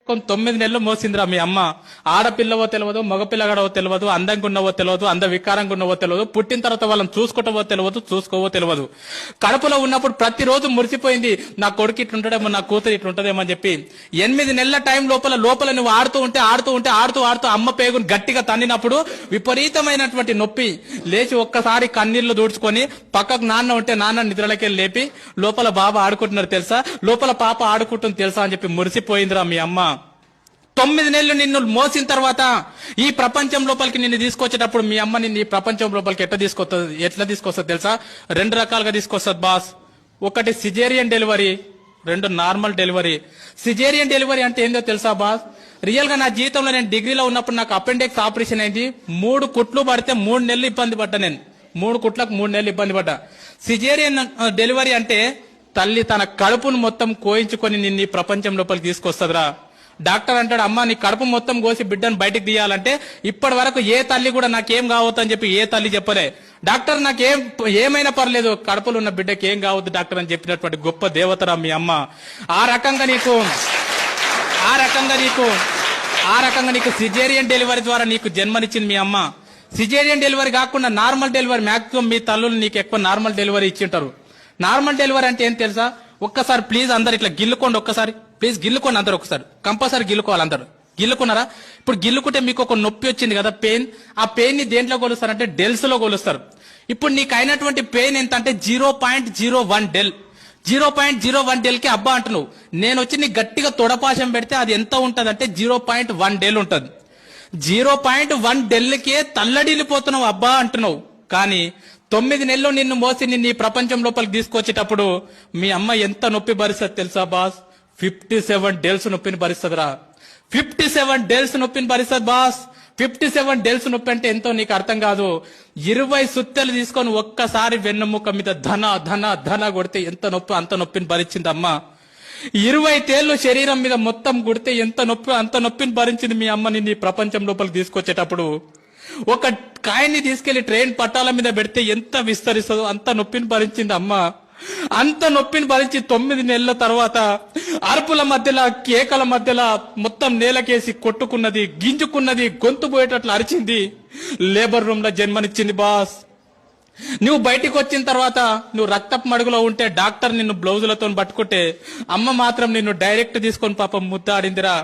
కొన్ని 9 నెలలు మోసిందిరా మీ అమ్మ. ఆడపిల్లవో తెలియదు, మగపిల్లగాడవో తెలియదు, అందంగా ఉన్నవో తెలియదు, వికారంగా ఉన్నవో తెలియదు, పుట్టిన తర్వాత వాళ్ళని చూసుకుంటావో తెలియదు, చూసుకోవో తెలియదు. కడుపులో ఉన్నప్పుడు ప్రతిరోజు మురిసిపోయింది, నా కొడుకు ఇట్లుంటాడేమో, నా కూతురు ఇట్లుంటదేమో అని చెప్పి. 8 నెలల టైం లోపల నువ్వు ఆడుతూ అమ్మ పేగుని గట్టిగా తన్నినప్పుడు విపరీతమైనటువంటి నొప్పి. లేచి ఒక్కసారి కన్నీళ్లు దూడ్చుకొని పక్కకు నాన్న ఉంటే నాన్న నిద్రలకెళ్ళి లేపి, లోపల బాబా ఆడుకుంటున్నారు తెలుసా, లోపల పాప ఆడుకుంటుంది తెలుసా అని చెప్పి మురిసిపోయిందిరా మీ అమ్మ. 9 నెలలు నిన్ను మోసిన తర్వాత ఈ ప్రపంచం లోపలికి నిన్ను తీసుకొచ్చేటప్పుడు మీ అమ్మ నిన్ను ఈ ప్రపంచం లోపలికి ఎట్లా తీసుకొస్తుంది తెలుసా? 2 రకాలుగా తీసుకొస్తుంది బాస్. ఒకటి caesarean delivery, 2 normal delivery. Caesarean delivery అంటే ఏందో తెలుసా బాస్? రియల్ గా నా జీవితంలో నేను డిగ్రీలో ఉన్నప్పుడు నాకు అపెండిక్స్ ఆపరేషన్ అయింది. 3 కుట్లు పడితే 3 నెలలు ఇబ్బంది పడ్డా. నేను 3 కుట్లకు 3 నెలలు ఇబ్బంది పడ్డా. సిజేరియన్ డెలివరీ అంటే తల్లి తన కడుపును మొత్తం కోయించుకొని నిన్ను ఈ ప్రపంచం లోపలికి తీసుకొస్తుందిరా. డాక్టర్ అంటాడు, అమ్మ నీ కడుపు మొత్తం కోసి బిడ్డను బయటకు తీయాలంటే ఇప్పటి వరకు ఏ తల్లి కూడా నాకేం కావద్దు అని చెప్పి ఏ తల్లి చెప్పలే. డాక్టర్ ఏమైనా పర్లేదు, కడుపులో ఉన్న బిడ్డకి ఏం కావద్దు డాక్టర్ అని చెప్పినటువంటి గొప్ప దేవతరా మీ అమ్మ. ఆ రకంగా నీకు సిజేరియన్ డెలివరీ ద్వారా నీకు జన్మనిచ్చింది మీ అమ్మ. సిజేరియన్ డెలివరీ కాకుండా నార్మల్ డెలివరీ మాక్సిమం మీ తల్లులు నీకు ఎక్కువ నార్మల్ డెలివరీ ఇచ్చింటారు. నార్మల్ డెలివరీ అంటే ఏం తెలుసా? ఒక్కసారి ప్లీజ్ అందరు ఇట్లా గిల్లుకోండి, ఒక్కసారి ప్లీజ్ గిల్లుకోండి అందరు, ఒకసారి కంపల్సరీ గిల్లుకోవాలి అందరు. గిల్లుకున్నారా? ఇప్పుడు గిల్లుకుంటే మీకు ఒక నొప్పి వచ్చింది కదా, పెయిన్. ఆ పెయిన్ ని దేంట్లో కొలుస్తారంటే డెల్స్ లో కొలుస్తారు. ఇప్పుడు నీకు అయినటువంటి పెయిన్ ఎంత అంటే 0.01 డెల్. 0.01 డెల్ కి అబ్బా అంటున్నావు. నేను వచ్చి నీకు గట్టిగా తొడపాశం పెడితే అది ఎంత ఉంటది అంటే 0.1 డెల్ ఉంటది. 0.1 డెల్కే తల్లడిల్లిపోతున్నావు అబ్బా అంటున్నావు. కానీ 9 నెలలు నిన్ను మోసి నిన్ను ఈ ప్రపంచం లోపలికి తీసుకొచ్చేటప్పుడు మీ అమ్మ ఎంత నొప్పి భరిస్తుంది తెలుసా బాస్? 57 డెల్స్ నొప్పిని భరిస్తుందిరా. 57 డెల్స్ నొప్పిని భరిస్తుంది బాస్. 57 డెల్స్ నొప్పి అంటే ఎంతో నీకు అర్థం కాదు. 20 సుత్తెలు తీసుకొని ఒక్కసారి వెన్నెముక మీద ధన ధన ధన కొడితే ఎంత నొప్పి, అంత నొప్పిని భరించింది అమ్మ. 20 తేళ్లు శరీరం మీద మొత్తం కొడితే ఎంత నొప్పి, అంత నొప్పిని భరించింది మీ అమ్మ నిన్ను ఈ ప్రపంచం లోపలికి తీసుకొచ్చేటప్పుడు. ఒక కాయన్ని తీసుకెళ్లి ట్రైన్ పట్టాల మీద పెడితే ఎంత విస్తరిస్తుందో అంత నొప్పిని భరించింది అమ్మ. అంత నొప్పిని భరించి 9 నెలల తర్వాత అరుపుల మధ్యలో, కేకల మధ్యలో మొత్తం నేలకేసి కొట్టుకున్నది, గింజుకున్నది, గొంతు పోయేటట్లు అరిచింది. లేబర్ రూమ్ లో జన్మనిచ్చింది బాస్. నువ్వు బయటికి వచ్చిన తర్వాత నువ్వు రక్తపు మడుగులో ఉంటే డాక్టర్ నిన్ను బ్లౌజులతో పట్టుకుంటే అమ్మ మాత్రం నిన్ను డైరెక్ట్ తీసుకొని పాపం ముద్దాడిందిరా.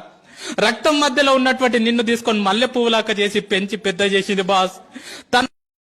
రక్తం మధ్యలో ఉన్నటువంటి నిన్ను తీసుకొని మల్లె పువ్వులాక చేసి పెంచి పెద్ద చేసింది బాస్.